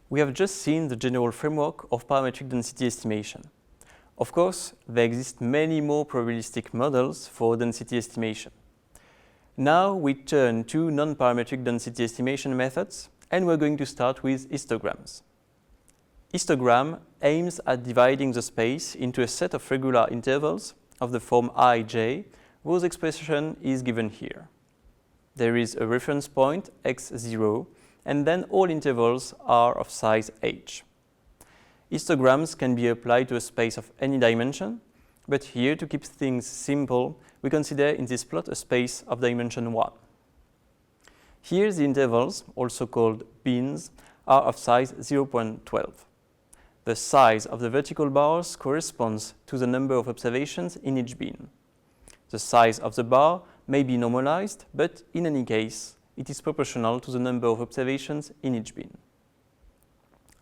We have just seen the general framework of parametric density estimation. Of course, there exist many more probabilistic models for density estimation. Now we turn to non-parametric density estimation methods, and we're going to start with histograms. Histogram aims at dividing the space into a set of regular intervals of the form ij, whose expression is given here. There is a reference point x0, and then all intervals are of size h. Histograms can be applied to a space of any dimension, but here, to keep things simple, we consider in this plot a space of dimension 1. Here the intervals, also called bins, are of size 0.12. The size of the vertical bars corresponds to the number of observations in each bin. The size of the bar may be normalized, but in any case, it is proportional to the number of observations in each bin.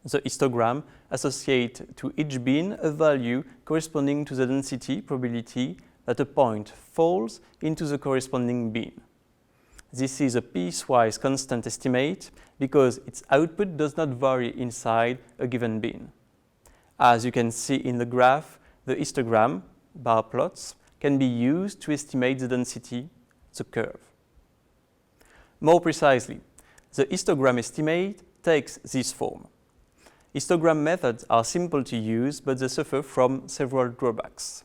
The histogram associates to each bin a value corresponding to the density probability that a point falls into the corresponding bin. This is a piecewise constant estimate because its output does not vary inside a given bin. As you can see in the graph, the histogram, bar plots, can be used to estimate the density, the curve. More precisely, the histogram estimate takes this form. Histogram methods are simple to use, but they suffer from several drawbacks.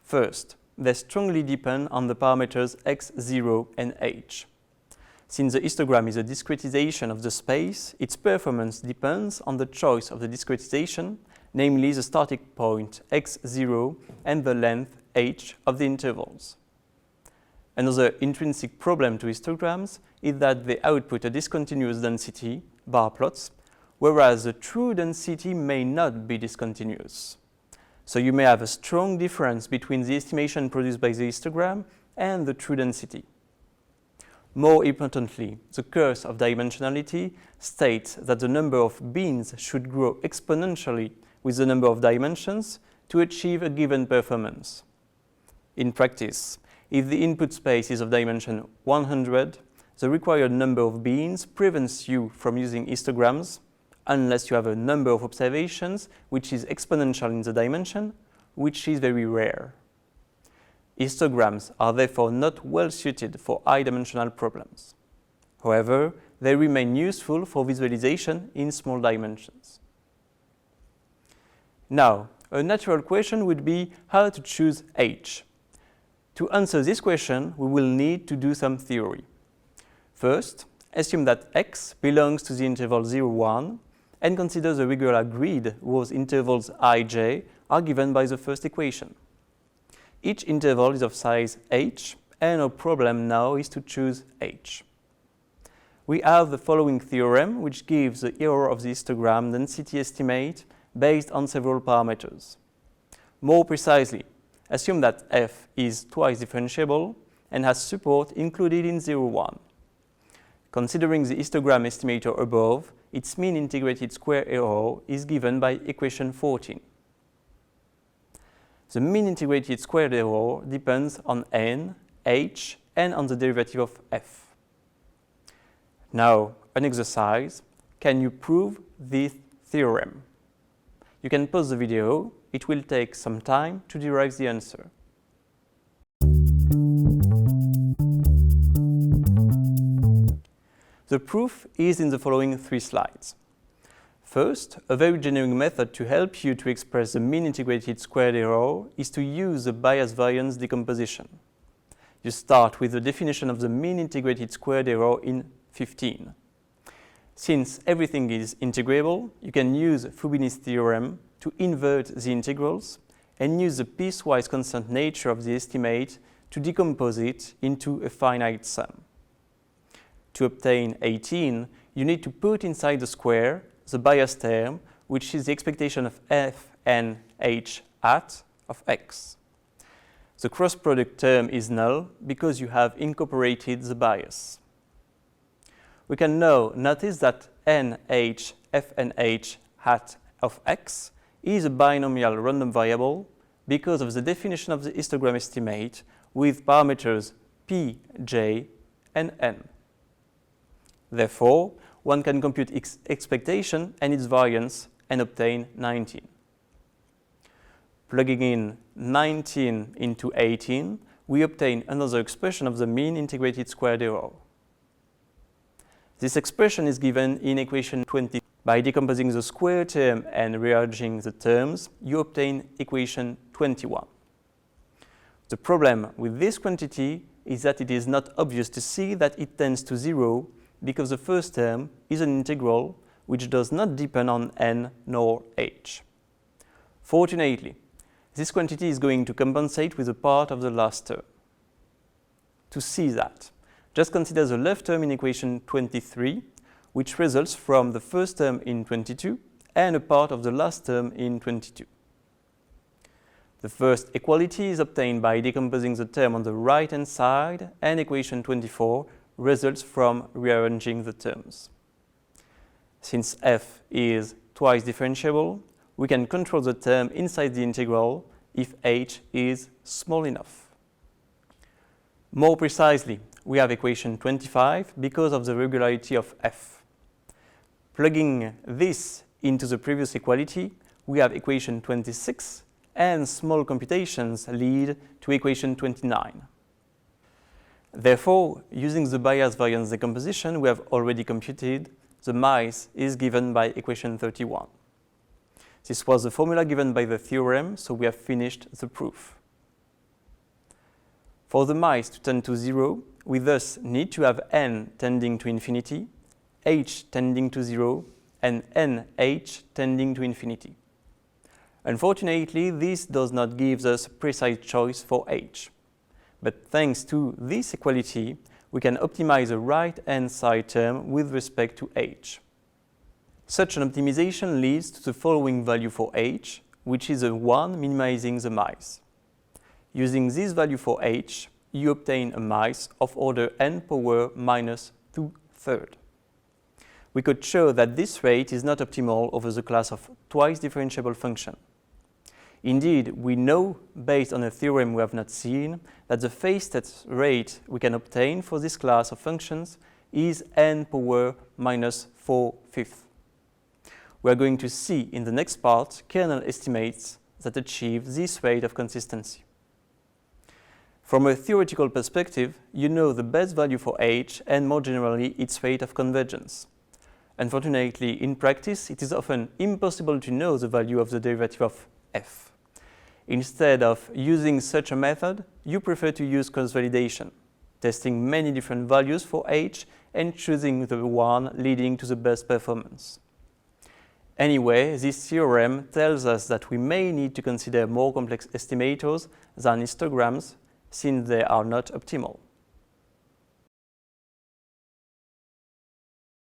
First, they strongly depend on the parameters x0 and h. Since the histogram is a discretization of the space, its performance depends on the choice of the discretization, namely the starting point x0 and the length h of the intervals. Another intrinsic problem to histograms is that they output a discontinuous density, bar plots, whereas the true density may not be discontinuous. So you may have a strong difference between the estimation produced by the histogram and the true density. More importantly, the curse of dimensionality states that the number of bins should grow exponentially with the number of dimensions to achieve a given performance. In practice, if the input space is of dimension 100, the required number of bins prevents you from using histograms unless you have a number of observations which is exponential in the dimension, which is very rare. Histograms are therefore not well suited for high-dimensional problems. However, they remain useful for visualization in small dimensions. Now, a natural question would be how to choose h. To answer this question, we will need to do some theory. First, assume that x belongs to the interval 0, 1, and consider the regular grid whose intervals ij are given by the first equation. Each interval is of size h, and our problem now is to choose h. We have the following theorem, which gives the error of the histogram density estimate based on several parameters. More precisely, assume that f is twice differentiable and has support included in 0, 1. Considering the histogram estimator above, its mean integrated square error is given by equation 14. The mean integrated squared error depends on n, h, and on the derivative of f. Now, an exercise: can you prove this theorem? You can pause the video. It will take some time to derive the answer. The proof is in the following 3 slides. First, a very generic method to help you to express the mean integrated squared error is to use the bias variance decomposition. You start with the definition of the mean integrated squared error in 15. Since everything is integrable, you can use Fubini's theorem to invert the integrals and use the piecewise constant nature of the estimate to decompose it into a finite sum. To obtain 18, you need to put inside the square the bias term, which is the expectation of f and h hat of x. The cross product term is null because you have incorporated the bias. We can now notice that nh f and h hat of x is a binomial random variable because of the definition of the histogram estimate with parameters p, j, and n. Therefore, one can compute its expectation and its variance and obtain 19. Plugging in 19 into 18, we obtain another expression of the mean integrated squared error. This expression is given in equation 20. By decomposing the square term and rearranging the terms, you obtain equation 21. The problem with this quantity is that it is not obvious to see that it tends to 0 because the first term is an integral which does not depend on n nor h. Fortunately, this quantity is going to compensate with a part of the last term. To see that, just consider the left term in equation 23, which results from the first term in 22 and a part of the last term in 22. The first equality is obtained by decomposing the term on the right-hand side, and equation 24 results from rearranging the terms. Since f is twice differentiable, we can control the term inside the integral if h is small enough. More precisely, we have equation 25 because of the regularity of f. Plugging this into the previous equality, we have equation 26, and small computations lead to equation 29. Therefore, using the bias variance decomposition we have already computed, the mice is given by equation 31. This was the formula given by the theorem, so we have finished the proof. For the mice to tend to 0, we thus need to have n tending to infinity, h tending to 0, and nh tending to infinity. Unfortunately, this does not give us a precise choice for h. But thanks to this equality, we can optimize the right-hand side term with respect to h. Such an optimization leads to the following value for h, which is a 1 minimizing the mice. Using this value for h, you obtain a mice of order n power minus 2/3. We could show that this rate is not optimal over the class of twice differentiable function. Indeed, we know, based on a theorem we have not seen, that the phase-state rate we can obtain for this class of functions is n power minus 4/5. We are going to see in the next part kernel estimates that achieve this rate of consistency. From a theoretical perspective, you know the best value for h and more generally its rate of convergence. Unfortunately, in practice, it is often impossible to know the value of the derivative of f. Instead of using such a method, you prefer to use cross-validation, testing many different values for h and choosing the one leading to the best performance. Anyway, this theorem tells us that we may need to consider more complex estimators than histograms, since they are not optimal.